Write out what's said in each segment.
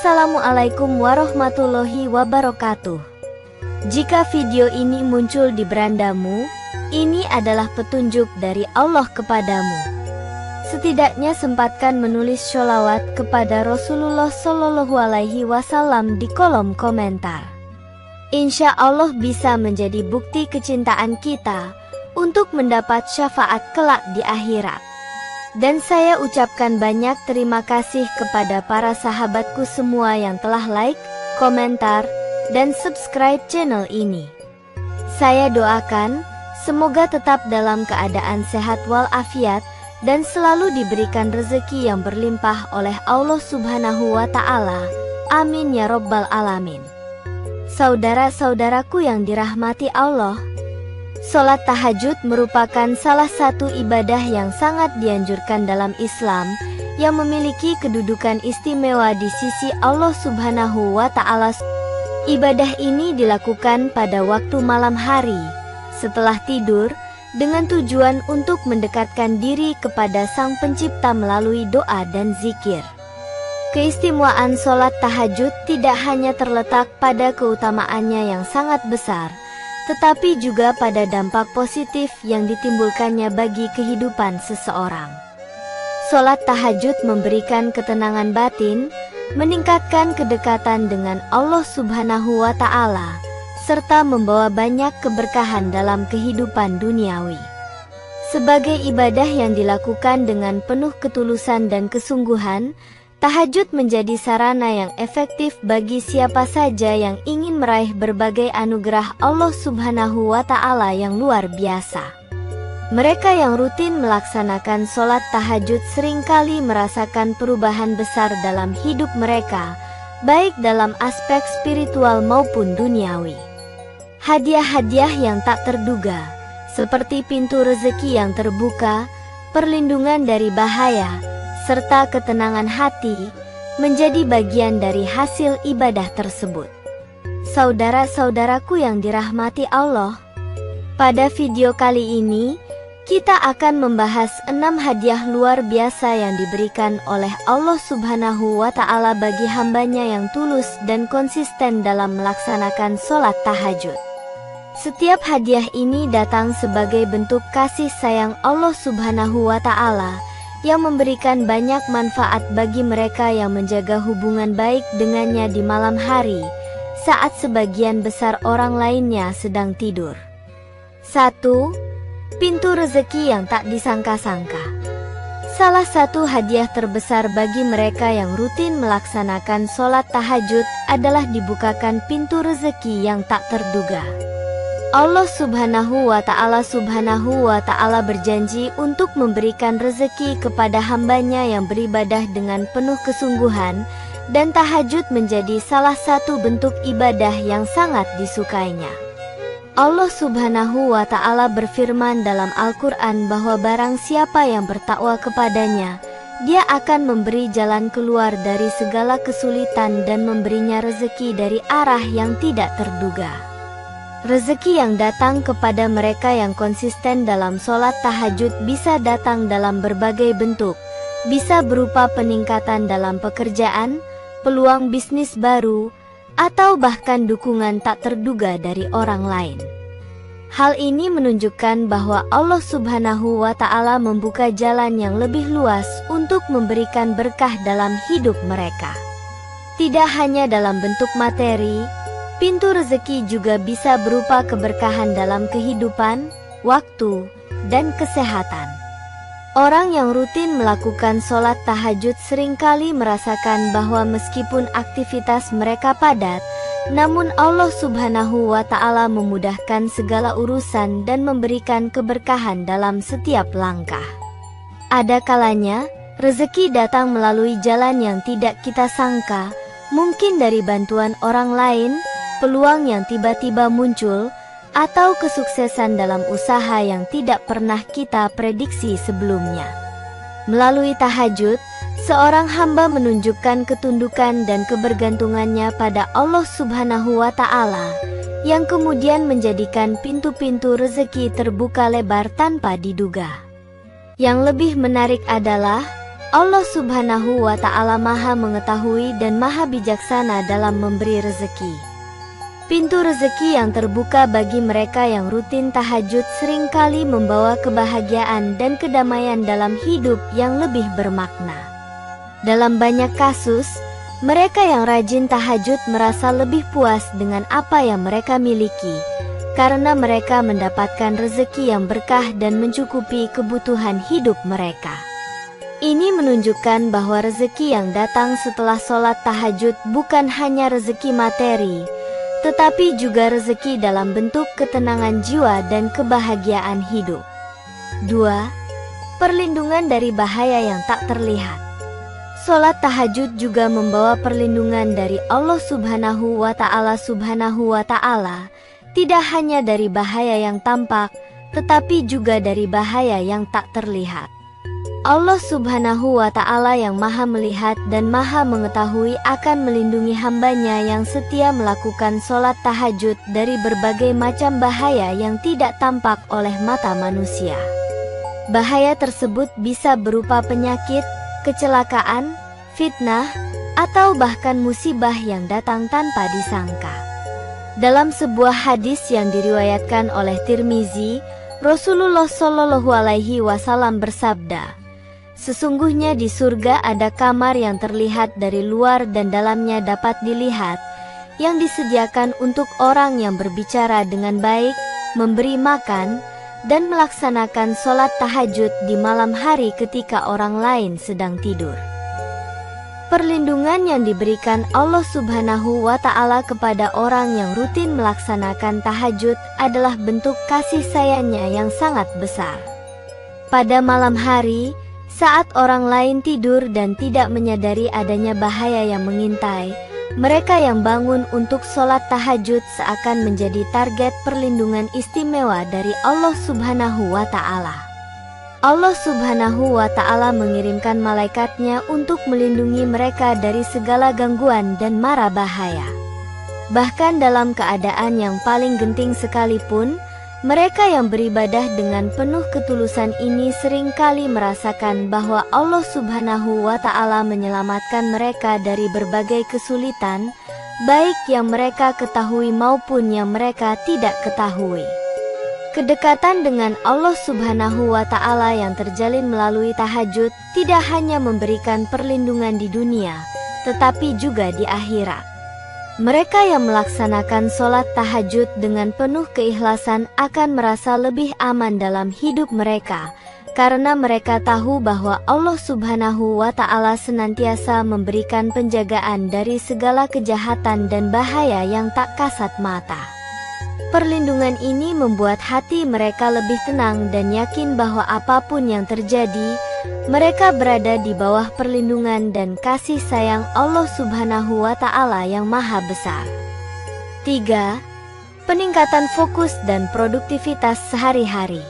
Assalamualaikum warahmatullahi wabarakatuh. Jika video ini muncul di berandamu, ini adalah petunjuk dari Allah kepadamu. Setidaknya sempatkan menulis sholawat kepada Rasulullah Shallallahu Alaihi Wasallam di kolom komentar. Insya Allah bisa menjadi bukti kecintaan kita untuk mendapat syafaat kelak di akhirat. Dan saya ucapkan banyak terima kasih kepada para sahabatku semua yang telah like, komentar, dan subscribe channel ini. Saya doakan semoga tetap dalam keadaan sehat walafiat dan selalu diberikan rezeki yang berlimpah oleh Allah Subhanahu wa Ta'ala. Amin ya Rabbal Alamin. Saudara-saudaraku yang dirahmati Allah, sholat tahajud merupakan salah satu ibadah yang sangat dianjurkan dalam Islam, yang memiliki kedudukan istimewa di sisi Allah Subhanahu wa Ta'ala. Ibadah ini dilakukan pada waktu malam hari, setelah tidur, dengan tujuan untuk mendekatkan diri kepada Sang Pencipta melalui doa dan zikir. Keistimewaan sholat tahajud tidak hanya terletak pada keutamaannya yang sangat besar, tetapi juga pada dampak positif yang ditimbulkannya bagi kehidupan seseorang. Sholat tahajud memberikan ketenangan batin, meningkatkan kedekatan dengan Allah Subhanahu wa Ta'ala, serta membawa banyak keberkahan dalam kehidupan duniawi. Sebagai ibadah yang dilakukan dengan penuh ketulusan dan kesungguhan, tahajud menjadi sarana yang efektif bagi siapa saja yang ingin meraih berbagai anugerah Allah Subhanahu wa Ta'ala yang luar biasa. Mereka yang rutin melaksanakan sholat tahajud seringkali merasakan perubahan besar dalam hidup mereka, baik dalam aspek spiritual maupun duniawi. Hadiah-hadiah yang tak terduga, seperti pintu rezeki yang terbuka, perlindungan dari bahaya, serta ketenangan hati, menjadi bagian dari hasil ibadah tersebut. Saudara-saudaraku yang dirahmati Allah, pada video kali ini, kita akan membahas 6 hadiah luar biasa yang diberikan oleh Allah Subhanahu wa Ta'ala bagi hambanya yang tulus dan konsisten dalam melaksanakan sholat tahajud. Setiap hadiah ini datang sebagai bentuk kasih sayang Allah Subhanahu wa Ta'ala yang memberikan banyak manfaat bagi mereka yang menjaga hubungan baik dengannya di malam hari, saat sebagian besar orang lainnya sedang tidur. 1. Pintu rezeki yang tak disangka-sangka. Salah satu hadiah terbesar bagi mereka yang rutin melaksanakan sholat tahajud adalah dibukakan pintu rezeki yang tak terduga. Allah Subhanahu wa Ta'ala berjanji untuk memberikan rezeki kepada hambanya yang beribadah dengan penuh kesungguhan, dan tahajud menjadi salah satu bentuk ibadah yang sangat disukainya. Allah Subhanahu wa Ta'ala berfirman dalam Al-Quran bahwa barang siapa yang bertakwa kepadanya, Dia akan memberi jalan keluar dari segala kesulitan dan memberinya rezeki dari arah yang tidak terduga. Rezeki yang datang kepada mereka yang konsisten dalam sholat tahajud bisa datang dalam berbagai bentuk, bisa berupa peningkatan dalam pekerjaan, peluang bisnis baru, atau bahkan dukungan tak terduga dari orang lain. Hal ini menunjukkan bahwa Allah Subhanahu wa Ta'ala membuka jalan yang lebih luas untuk memberikan berkah dalam hidup mereka. Tidak hanya dalam bentuk materi, pintu rezeki juga bisa berupa keberkahan dalam kehidupan, waktu, dan kesehatan. Orang yang rutin melakukan sholat tahajud seringkali merasakan bahwa meskipun aktivitas mereka padat, namun Allah Subhanahu wa Ta'ala memudahkan segala urusan dan memberikan keberkahan dalam setiap langkah. Ada kalanya, rezeki datang melalui jalan yang tidak kita sangka, mungkin dari bantuan orang lain, peluang yang tiba-tiba muncul, atau kesuksesan dalam usaha yang tidak pernah kita prediksi sebelumnya. Melalui tahajud, seorang hamba menunjukkan ketundukan dan kebergantungannya pada Allah Subhanahu wa Ta'ala, yang kemudian menjadikan pintu-pintu rezeki terbuka lebar tanpa diduga. Yang lebih menarik adalah, Allah Subhanahu wa Ta'ala Maha Mengetahui dan Maha Bijaksana dalam memberi rezeki. Pintu rezeki yang terbuka bagi mereka yang rutin tahajud seringkali membawa kebahagiaan dan kedamaian dalam hidup yang lebih bermakna. Dalam banyak kasus, mereka yang rajin tahajud merasa lebih puas dengan apa yang mereka miliki, karena mereka mendapatkan rezeki yang berkah dan mencukupi kebutuhan hidup mereka. Ini menunjukkan bahwa rezeki yang datang setelah sholat tahajud bukan hanya rezeki materi, tetapi juga rezeki dalam bentuk ketenangan jiwa dan kebahagiaan hidup. 2. Perlindungan dari bahaya yang tak terlihat. Sholat tahajud juga membawa perlindungan dari Allah Subhanahu wa Ta'ala, tidak hanya dari bahaya yang tampak, tetapi juga dari bahaya yang tak terlihat. Allah Subhanahu wa Ta'ala yang Maha Melihat dan Maha Mengetahui akan melindungi hambanya yang setia melakukan sholat tahajud dari berbagai macam bahaya yang tidak tampak oleh mata manusia. Bahaya tersebut bisa berupa penyakit, kecelakaan, fitnah, atau bahkan musibah yang datang tanpa disangka. Dalam sebuah hadis yang diriwayatkan oleh Tirmizi, Rasulullah Shallallahu Alaihi Wasallam bersabda, "Sesungguhnya di surga ada kamar yang terlihat dari luar dan dalamnya dapat dilihat, yang disediakan untuk orang yang berbicara dengan baik, memberi makan, dan melaksanakan sholat tahajud di malam hari ketika orang lain sedang tidur." Perlindungan yang diberikan Allah Subhanahu wa Ta'ala kepada orang yang rutin melaksanakan tahajud adalah bentuk kasih sayangnya yang sangat besar. Pada malam hari, saat orang lain tidur dan tidak menyadari adanya bahaya yang mengintai, mereka yang bangun untuk sholat tahajud seakan menjadi target perlindungan istimewa dari Allah Subhanahu wa Ta'ala. Allah Subhanahu wa Ta'ala mengirimkan malaikatnya untuk melindungi mereka dari segala gangguan dan mara bahaya. Bahkan dalam keadaan yang paling genting sekalipun, mereka yang beribadah dengan penuh ketulusan ini seringkali merasakan bahwa Allah Subhanahu wa Ta'ala menyelamatkan mereka dari berbagai kesulitan, baik yang mereka ketahui maupun yang mereka tidak ketahui. Kedekatan dengan Allah Subhanahu wa Ta'ala yang terjalin melalui tahajud tidak hanya memberikan perlindungan di dunia, tetapi juga di akhirat. Mereka yang melaksanakan sholat tahajud dengan penuh keikhlasan akan merasa lebih aman dalam hidup mereka, karena mereka tahu bahwa Allah Subhanahu wa Ta'ala senantiasa memberikan penjagaan dari segala kejahatan dan bahaya yang tak kasat mata. Perlindungan ini membuat hati mereka lebih tenang dan yakin bahwa apapun yang terjadi, mereka berada di bawah perlindungan dan kasih sayang Allah Subhanahu wa Ta'ala yang Maha Besar. 3. Peningkatan fokus dan produktivitas sehari-hari.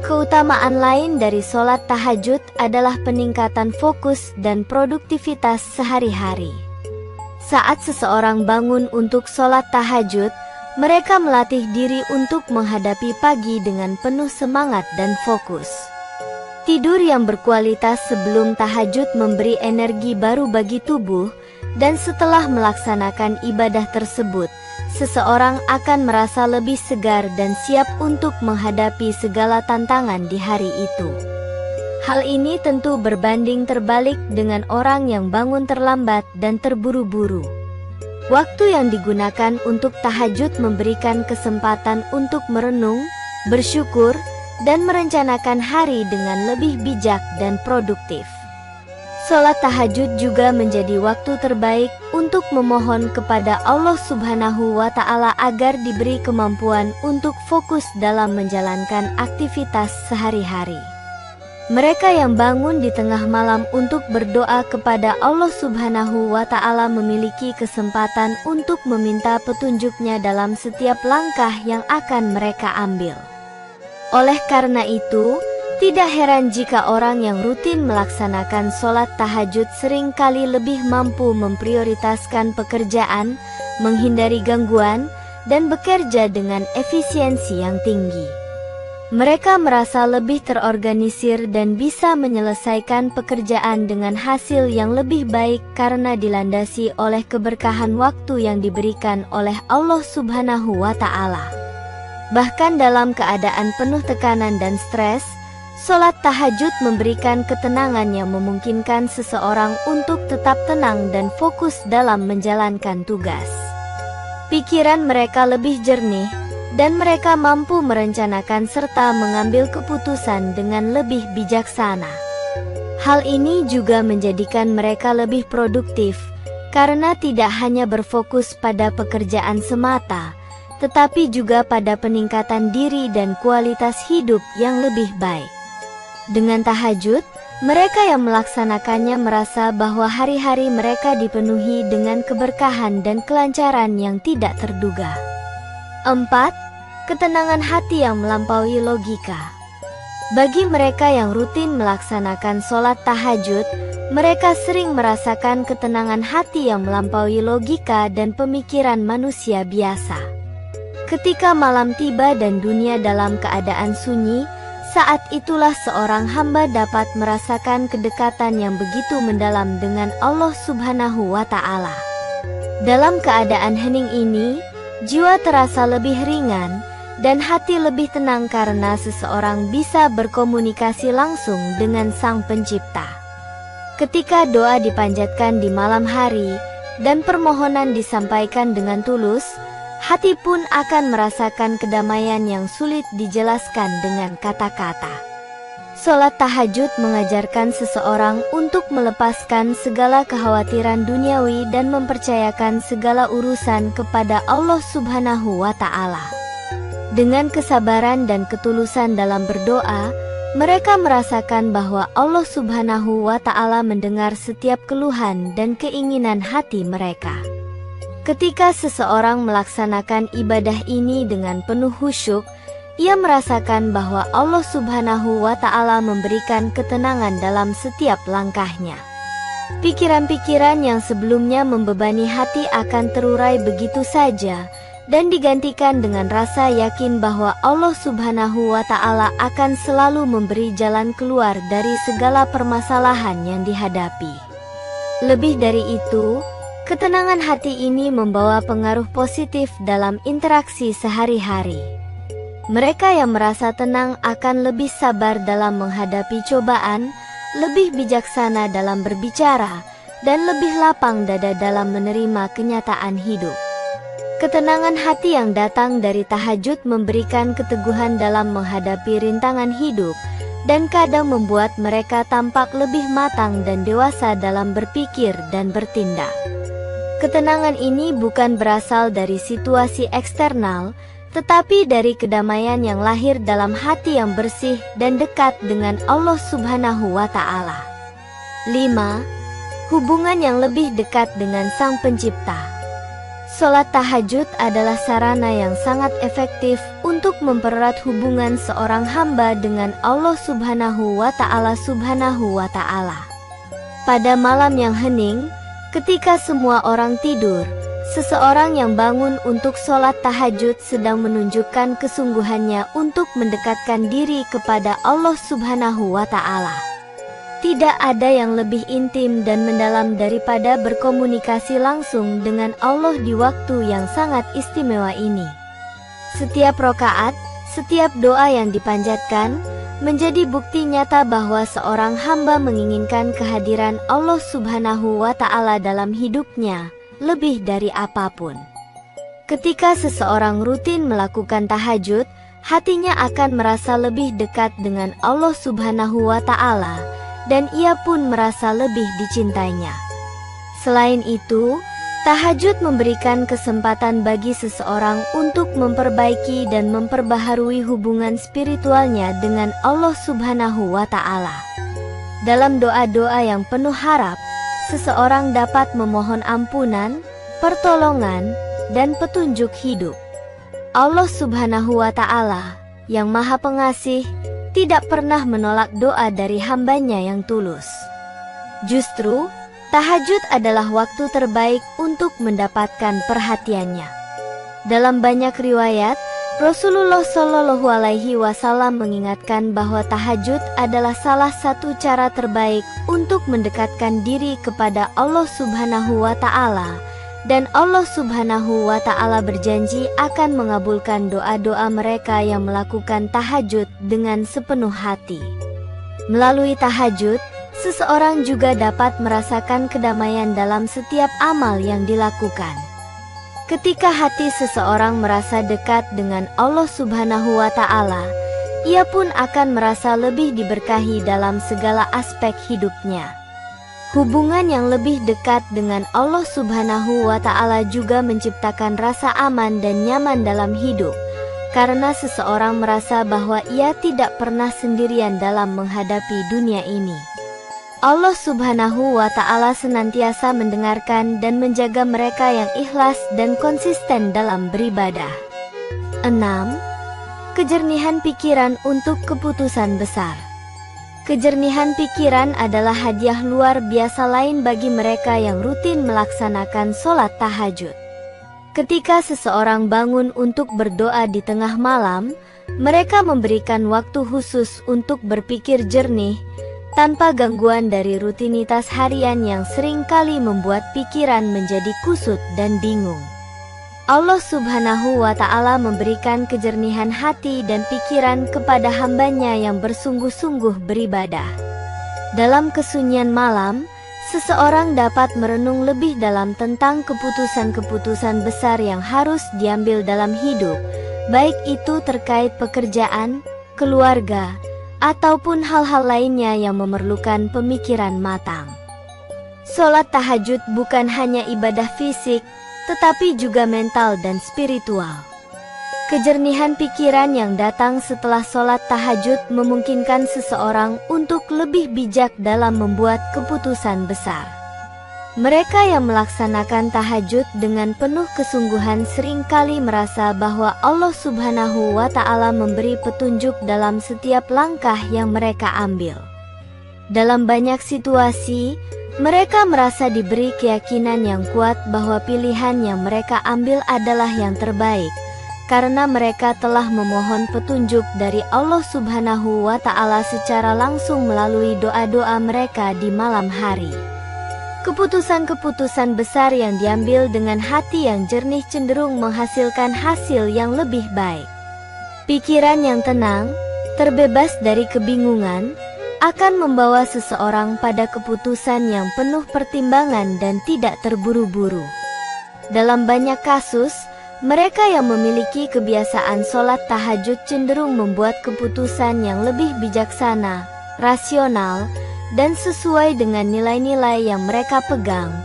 Keutamaan lain dari sholat tahajud adalah peningkatan fokus dan produktivitas sehari-hari. Saat seseorang bangun untuk sholat tahajud, mereka melatih diri untuk menghadapi pagi dengan penuh semangat dan fokus. Tidur yang berkualitas sebelum tahajud memberi energi baru bagi tubuh, dan setelah melaksanakan ibadah tersebut, seseorang akan merasa lebih segar dan siap untuk menghadapi segala tantangan di hari itu. Hal ini tentu berbanding terbalik dengan orang yang bangun terlambat dan terburu-buru. Waktu yang digunakan untuk tahajud memberikan kesempatan untuk merenung, bersyukur, dan merencanakan hari dengan lebih bijak dan produktif. Sholat tahajud juga menjadi waktu terbaik untuk memohon kepada Allah Subhanahu wa Ta'ala agar diberi kemampuan untuk fokus dalam menjalankan aktivitas sehari-hari. Mereka yang bangun di tengah malam untuk berdoa kepada Allah Subhanahu wa Ta'ala memiliki kesempatan untuk meminta petunjuknya dalam setiap langkah yang akan mereka ambil. Oleh karena itu, tidak heran jika orang yang rutin melaksanakan sholat tahajud seringkali lebih mampu memprioritaskan pekerjaan, menghindari gangguan, dan bekerja dengan efisiensi yang tinggi. Mereka merasa lebih terorganisir dan bisa menyelesaikan pekerjaan dengan hasil yang lebih baik karena dilandasi oleh keberkahan waktu yang diberikan oleh Allah Subhanahu wa Ta'ala. Bahkan dalam keadaan penuh tekanan dan stres, sholat tahajud memberikan ketenangan yang memungkinkan seseorang untuk tetap tenang dan fokus dalam menjalankan tugas. Pikiran mereka lebih jernih, dan mereka mampu merencanakan serta mengambil keputusan dengan lebih bijaksana. Hal ini juga menjadikan mereka lebih produktif, karena tidak hanya berfokus pada pekerjaan semata, tetapi juga pada peningkatan diri dan kualitas hidup yang lebih baik. Dengan tahajud, mereka yang melaksanakannya merasa bahwa hari-hari mereka dipenuhi dengan keberkahan dan kelancaran yang tidak terduga. 4. Ketenangan hati yang melampaui logika. Bagi mereka yang rutin melaksanakan sholat tahajud, mereka sering merasakan ketenangan hati yang melampaui logika dan pemikiran manusia biasa. Ketika malam tiba dan dunia dalam keadaan sunyi, saat itulah seorang hamba dapat merasakan kedekatan yang begitu mendalam dengan Allah Subhanahu wa Ta'ala. Dalam keadaan hening ini, jiwa terasa lebih ringan, dan hati lebih tenang karena seseorang bisa berkomunikasi langsung dengan Sang Pencipta. Ketika doa dipanjatkan di malam hari, dan permohonan disampaikan dengan tulus, hati pun akan merasakan kedamaian yang sulit dijelaskan dengan kata-kata. Sholat tahajud mengajarkan seseorang untuk melepaskan segala kekhawatiran duniawi dan mempercayakan segala urusan kepada Allah Subhanahu wa Ta'ala. Dengan kesabaran dan ketulusan dalam berdoa, mereka merasakan bahwa Allah Subhanahu wa Ta'ala mendengar setiap keluhan dan keinginan hati mereka. Ketika seseorang melaksanakan ibadah ini dengan penuh khusyuk, ia merasakan bahwa Allah Subhanahu wa Ta'ala memberikan ketenangan dalam setiap langkahnya. Pikiran-pikiran yang sebelumnya membebani hati akan terurai begitu saja, dan digantikan dengan rasa yakin bahwa Allah Subhanahu wa Ta'ala akan selalu memberi jalan keluar dari segala permasalahan yang dihadapi. Lebih dari itu, ketenangan hati ini membawa pengaruh positif dalam interaksi sehari-hari. Mereka yang merasa tenang akan lebih sabar dalam menghadapi cobaan, lebih bijaksana dalam berbicara, dan lebih lapang dada dalam menerima kenyataan hidup. Ketenangan hati yang datang dari tahajud memberikan keteguhan dalam menghadapi rintangan hidup, dan kadang membuat mereka tampak lebih matang dan dewasa dalam berpikir dan bertindak. Ketenangan ini bukan berasal dari situasi eksternal, tetapi dari kedamaian yang lahir dalam hati yang bersih dan dekat dengan Allah Subhanahu wa Ta'ala. 5. Hubungan yang lebih dekat dengan Sang Pencipta. Sholat tahajud adalah sarana yang sangat efektif untuk mempererat hubungan seorang hamba dengan Allah Subhanahu wa Ta'ala. Pada malam yang hening, ketika semua orang tidur, seseorang yang bangun untuk sholat tahajud sedang menunjukkan kesungguhannya untuk mendekatkan diri kepada Allah Subhanahu wa Ta'ala. Tidak ada yang lebih intim dan mendalam daripada berkomunikasi langsung dengan Allah di waktu yang sangat istimewa ini. Setiap rokaat, setiap doa yang dipanjatkan, menjadi bukti nyata bahwa seorang hamba menginginkan kehadiran Allah Subhanahu wa Ta'ala dalam hidupnya, lebih dari apapun. Ketika seseorang rutin melakukan tahajud, hatinya akan merasa lebih dekat dengan Allah Subhanahu wa Ta'ala, dan ia pun merasa lebih dicintainya. Selain itu, tahajud memberikan kesempatan bagi seseorang untuk memperbaiki dan memperbaharui hubungan spiritualnya dengan Allah Subhanahu wa Ta'ala. Dalam doa-doa yang penuh harap, seseorang dapat memohon ampunan, pertolongan, dan petunjuk hidup. Allah Subhanahu wa Ta'ala, yang Maha Pengasih, tidak pernah menolak doa dari hambanya yang tulus. Justru, tahajud adalah waktu terbaik untuk mendapatkan perhatiannya. Dalam banyak riwayat, Rasulullah Shallallahu Alaihi Wasallam mengingatkan bahwa tahajud adalah salah satu cara terbaik untuk mendekatkan diri kepada Allah Subhanahu wa Ta'ala, dan Allah Subhanahu wa Ta'ala berjanji akan mengabulkan doa-doa mereka yang melakukan tahajud dengan sepenuh hati. Melalui tahajud, seseorang juga dapat merasakan kedamaian dalam setiap amal yang dilakukan. Ketika hati seseorang merasa dekat dengan Allah Subhanahu wa Ta'ala, ia pun akan merasa lebih diberkahi dalam segala aspek hidupnya. Hubungan yang lebih dekat dengan Allah Subhanahu wa Ta'ala juga menciptakan rasa aman dan nyaman dalam hidup, karena seseorang merasa bahwa ia tidak pernah sendirian dalam menghadapi dunia ini. Allah Subhanahu wa Ta'ala senantiasa mendengarkan dan menjaga mereka yang ikhlas dan konsisten dalam beribadah. 6. Kejernihan pikiran untuk keputusan besar. Kejernihan pikiran adalah hadiah luar biasa lain bagi mereka yang rutin melaksanakan sholat tahajud. Ketika seseorang bangun untuk berdoa di tengah malam, mereka memberikan waktu khusus untuk berpikir jernih, tanpa gangguan dari rutinitas harian yang seringkali membuat pikiran menjadi kusut dan bingung. Allah Subhanahu wa Ta'ala memberikan kejernihan hati dan pikiran kepada hambanya yang bersungguh-sungguh beribadah. Dalam kesunyian malam, seseorang dapat merenung lebih dalam tentang keputusan-keputusan besar yang harus diambil dalam hidup, baik itu terkait pekerjaan, keluarga, ataupun hal-hal lainnya yang memerlukan pemikiran matang. Sholat tahajud bukan hanya ibadah fisik, tetapi juga mental dan spiritual. Kejernihan pikiran yang datang setelah sholat tahajud memungkinkan seseorang untuk lebih bijak dalam membuat keputusan besar. Mereka yang melaksanakan tahajud dengan penuh kesungguhan seringkali merasa bahwa Allah Subhanahu wa Ta'ala memberi petunjuk dalam setiap langkah yang mereka ambil. Dalam banyak situasi, mereka merasa diberi keyakinan yang kuat bahwa pilihan yang mereka ambil adalah yang terbaik, karena mereka telah memohon petunjuk dari Allah Subhanahu wa Ta'ala secara langsung melalui doa-doa mereka di malam hari. Keputusan-keputusan besar yang diambil dengan hati yang jernih cenderung menghasilkan hasil yang lebih baik. Pikiran yang tenang, terbebas dari kebingungan, akan membawa seseorang pada keputusan yang penuh pertimbangan dan tidak terburu-buru. Dalam banyak kasus, mereka yang memiliki kebiasaan sholat tahajud cenderung membuat keputusan yang lebih bijaksana, rasional, dan sesuai dengan nilai-nilai yang mereka pegang,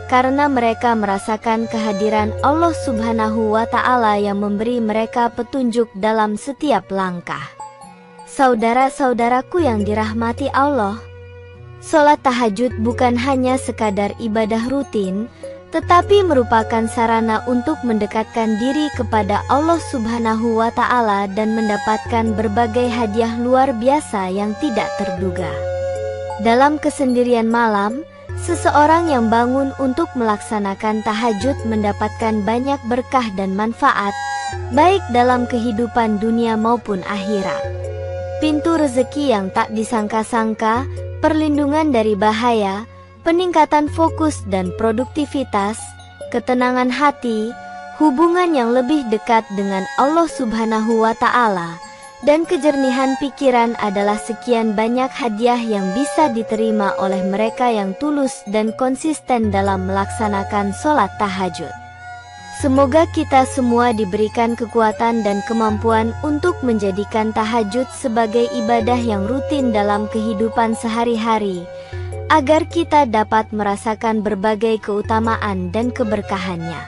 karena mereka merasakan kehadiran Allah Subhanahu wa Ta'ala yang memberi mereka petunjuk dalam setiap langkah. Saudara-saudaraku yang dirahmati Allah, sholat tahajud bukan hanya sekadar ibadah rutin, tetapi merupakan sarana untuk mendekatkan diri kepada Allah Subhanahu wa Ta'ala dan mendapatkan berbagai hadiah luar biasa yang tidak terduga. Dalam kesendirian malam, seseorang yang bangun untuk melaksanakan tahajud mendapatkan banyak berkah dan manfaat, baik dalam kehidupan dunia maupun akhirat. Pintu rezeki yang tak disangka-sangka, perlindungan dari bahaya, peningkatan fokus dan produktivitas, ketenangan hati, hubungan yang lebih dekat dengan Allah Subhanahu wa Ta'ala, dan kejernihan pikiran adalah sekian banyak hadiah yang bisa diterima oleh mereka yang tulus dan konsisten dalam melaksanakan sholat tahajud. Semoga kita semua diberikan kekuatan dan kemampuan untuk menjadikan tahajud sebagai ibadah yang rutin dalam kehidupan sehari-hari, agar kita dapat merasakan berbagai keutamaan dan keberkahannya.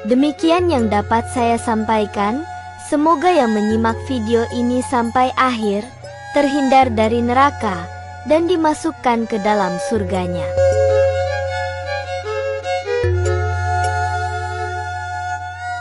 Demikian yang dapat saya sampaikan. Semoga yang menyimak video ini sampai akhir, terhindar dari neraka, dan dimasukkan ke dalam surganya.